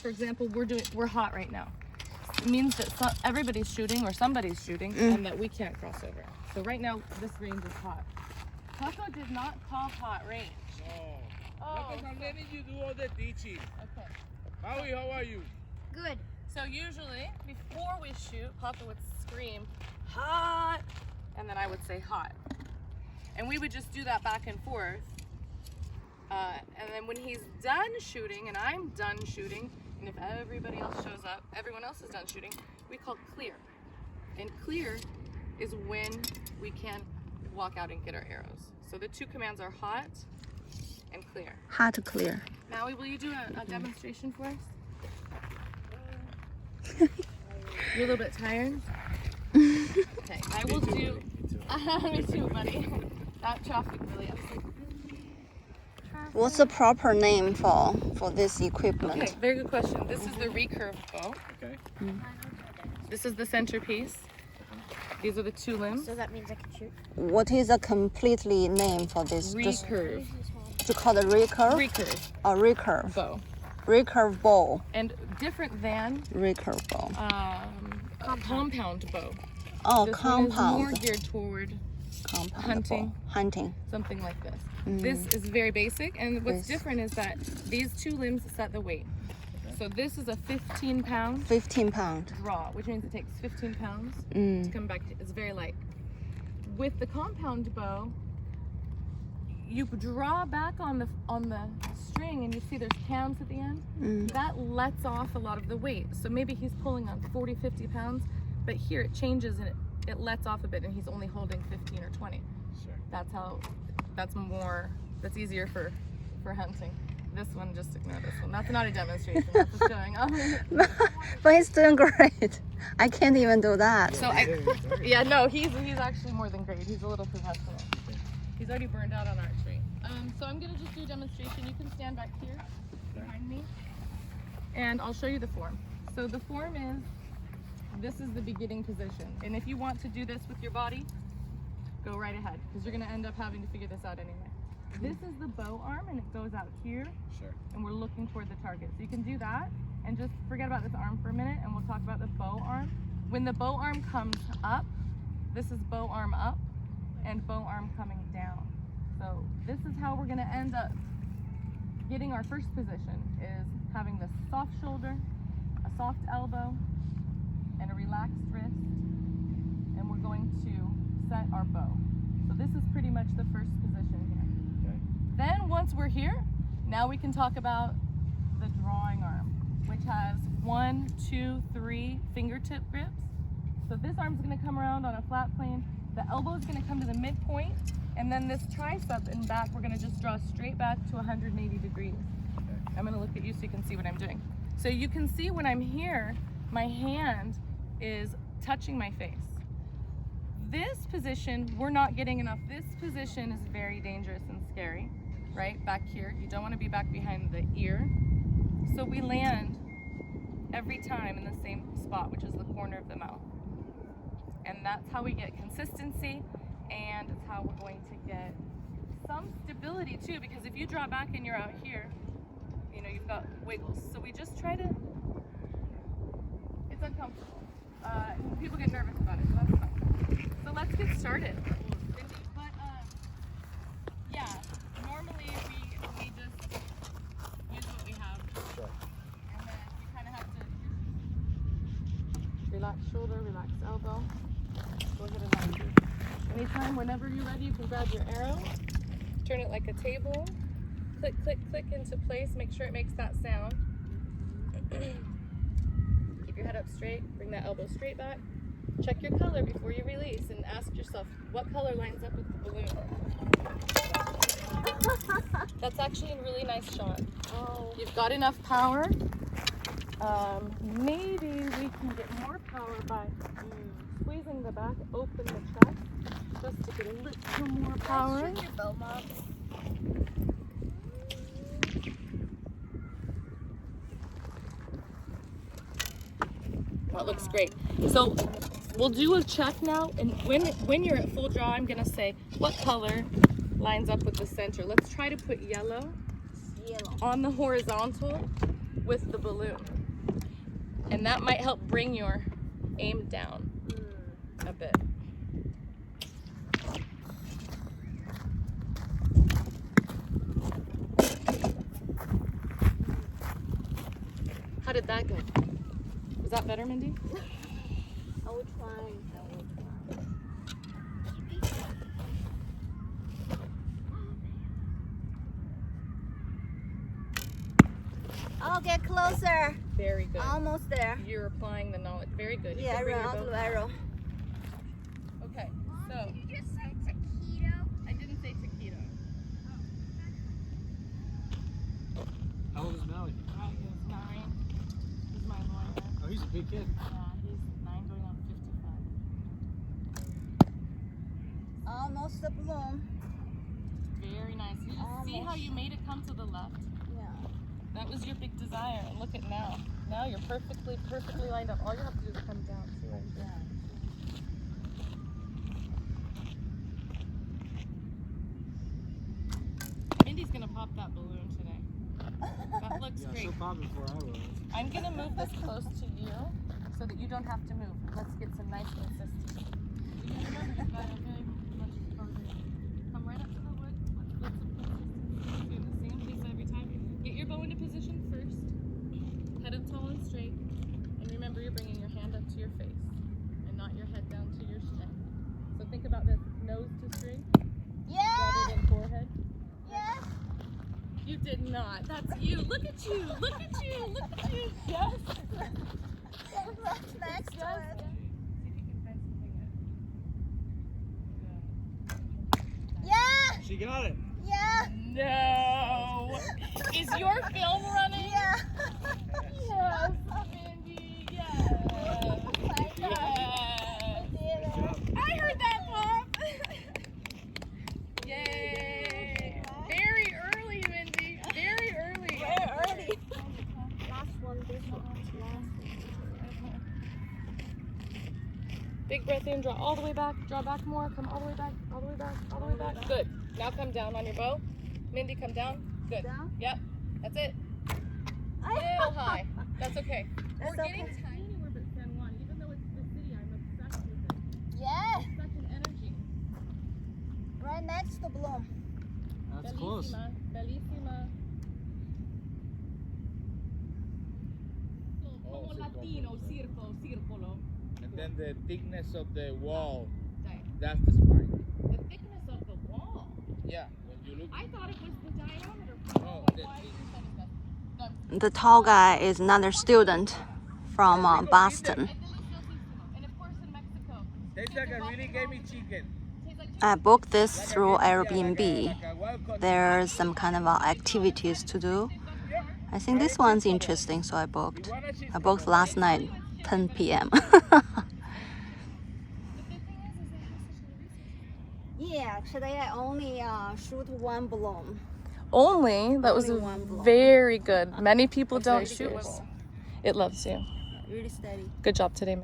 for example, we're hot right now. It means that everybody's shooting or somebody's shooting and that we can't cross over. So right now, this range is hot. Taco did not call hot range. No. Oh, Because I'm letting you do all the teaching. okay. Howie, how are you? Good. So usually, before we shoot, Papa would scream, hot, and then I would say hot. And we would just do that back and forth. And then when he's done shooting and I'm done shooting, and if everybody else shows up, everyone else is done shooting, we call clear. And clear is when we can walk out and get our arrows. So the two commands are hot and clear. Hot, clear. Maui, will you do a demonstration for us? You're a little bit tired? Okay, I will do. Me too, buddy. That traffic really upset. What's the proper name for this equipment? Okay, very good question. This is the recurve bow. Okay. This is the centerpiece. These are the two limbs. So that means I can shoot. What is a completely name for this? Just Recurve. to call it recurve? Recurve Or recurve? bow. Recurve bow. And different than Recurve bow. compound bow. Oh, This one is more compound. geared toward Compound hunting. bow. Hunting. something like this. This is very basic, and what's different is that these two limbs set the weight. So this is a 15-pound 15 pound. draw, which means it takes 15 pounds to come back. It's very light. With the compound bow, you draw back on the string, and you see there's cams at the end. That lets off a lot of the weight. So maybe he's pulling on 40, 50 pounds, but here it changes and it lets off a bit, and he's only holding 15 or 20. Sure. That's easier for hunting. This one, just ignore this one. That's not a demonstration. That's what's going on. But he's doing great. I can't even do that. So he's actually more than great. He's a little professional. He's already burned out on archery. So I'm gonna just do a demonstration. You can stand back here behind me, and I'll show you the form. So the form is, this is the beginning position. And if you want to do this with your body, go right ahead, because you're gonna end up having to figure this out anyway. This is the bow arm, and it goes out here. Sure. And we're looking toward the target. So you can do that, and just forget about this arm for a minute, and we'll talk about the bow arm. When the bow arm comes up, this is bow arm up, and bow arm coming down. So this is how we're gonna end up getting our first position, is having the soft shoulder, a soft elbow, and a relaxed wrist, and we're going to set our bow. So this is pretty much the first position here. Okay. Then once we're here, now we can talk about the drawing arm, which has 1, 2, 3 fingertip grips. So this arm's gonna come around on a flat plane, the elbow's gonna come to the midpoint, and then this tricep and back, we're gonna just draw straight back to 180 degrees. Okay. I'm gonna look at you so you can see what I'm doing. So you can see when I'm here, my hand is touching my face. This position, we're not getting enough. This position is very dangerous and scary, right? Back here, you don't wanna be back behind the ear. So we land every time in the same spot, which is the corner of the mouth. And that's how we get consistency, and it's how we're going to get some stability too, because if you draw back and you're out here, you know, you've got wiggles. So we just try to, it's uncomfortable. People get nervous about it, so that's fine. So let's get started. But yeah, normally we just use what we have. Sure. And then you kind of have to relax shoulder, relax elbow. Go ahead and land. Anytime, whenever you're ready, you can grab your arrow, turn it like a table, click, click, click into place, make sure it makes that sound. Keep your head up straight, bring that elbow straight back. Check your color before you release and ask yourself, what color lines up with the balloon? That's actually a really nice shot. Oh. You've got enough power. Maybe we can get more power by squeezing the back, open the chest, just to get a little more power. Shoot your bow, Mom. That looks great. So we'll do a check now, and when you're at full draw, I'm gonna say what color lines up with the center. Let's try to put yellow Yellow. on the horizontal with the balloon. And that might help bring your aim down a bit. How did that go? Was that better, Mindy? I will try. Oh, get closer. Very good. Almost there. You're applying the knowledge. Very good. You Yeah, can bring around your the bow. arrow. Okay, so Did you just say taquito? I didn't say taquito. How old is Maui? He's 9. He's my lawyer. Oh, he's a big kid. He's 9 going on 55. Almost the balloon. Very nice. You see how you made it come to the left? Yeah. That was your big desire. And look at now. Now you're perfectly lined up. All you have to do is come down. See right there. Mindy's gonna pop that balloon today. That looks Yeah, great. she'll pop it before I will. I'm gonna move this close to you so that you don't have to move. Let's get some nice consistency. You gotta remember, you've got a very much exposure. Come right up to the wood. Let's get some consistency. Do the same piece every time. Get your bow into position first. Head up tall and straight. And remember, you're bringing your hand up to your face and not your head down to your neck. So think about this: nose to string Yeah. rather than forehead. Yes. You did not. That's you. Look at you. Look at you. Look at you. Yes. Next to Yes. it. See if you can find something good. Yeah. She got it. Yeah. No. Is your film running? Yeah. Yes, Mindy. Yes. Yes. I heard that pop. Yay. Very early, Mindy. Very early. Very early. Last one. This one. Big breath in, draw all the way back, draw back more, come all the way back, all the way back, all the way back. Good. Now come down on your bow. Mindy, come down. Good. Down? Yep. That's it. Little high. That's okay. That's We're getting okay. tiny with San Juan, even though it's the city. I'm obsessed with it. Yeah. It's such an energy. Right next to balloon. That's close. Bellissima. Bellissima. Como latino, circolo. And then the thickness of the wall. Right. That's the spine. The thickness of the wall. Yeah. When you look. I thought it was the diameter. No, Why is your son done? The tall guy is another student from Boston. And of course in Mexico. Tastes like a really gamey chicken. Tastes like I booked this Like a through really- Airbnb. like a wild-caught There's some kind of activities to do. I think this one's interesting, so I booked. I booked last night, 10 p.m. Yeah, today I only shoot one balloon. only. That was Only one blow. very good. Many people don't Very shoot. beautiful. It loves you. Really steady. Good job today.